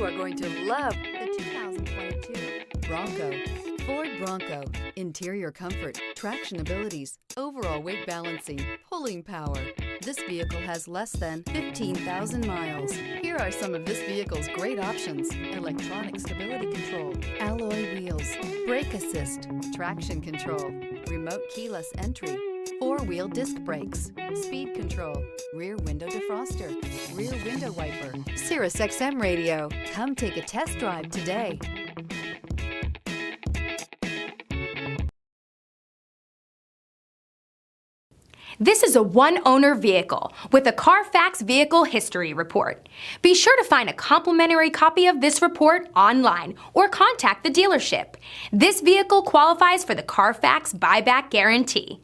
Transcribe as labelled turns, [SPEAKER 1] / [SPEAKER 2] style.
[SPEAKER 1] are going to love the 2022 Bronco. Ford Bronco. Interior comfort, traction abilities, overall weight balancing, pulling power. This vehicle has less than 15,000 miles. Here are some of this vehicle's great options: electronic stability control, alloy wheels, brake assist, traction control, remote keyless entry, four-wheel disc brakes, speed control, rear window defroster, rear window wiper, Sirius XM radio. Come take a test drive today.
[SPEAKER 2] This is a one-owner vehicle with a Carfax Vehicle History Report. Be sure to find a complimentary copy of this report online or contact the dealership. This vehicle qualifies for the Carfax Buyback Guarantee.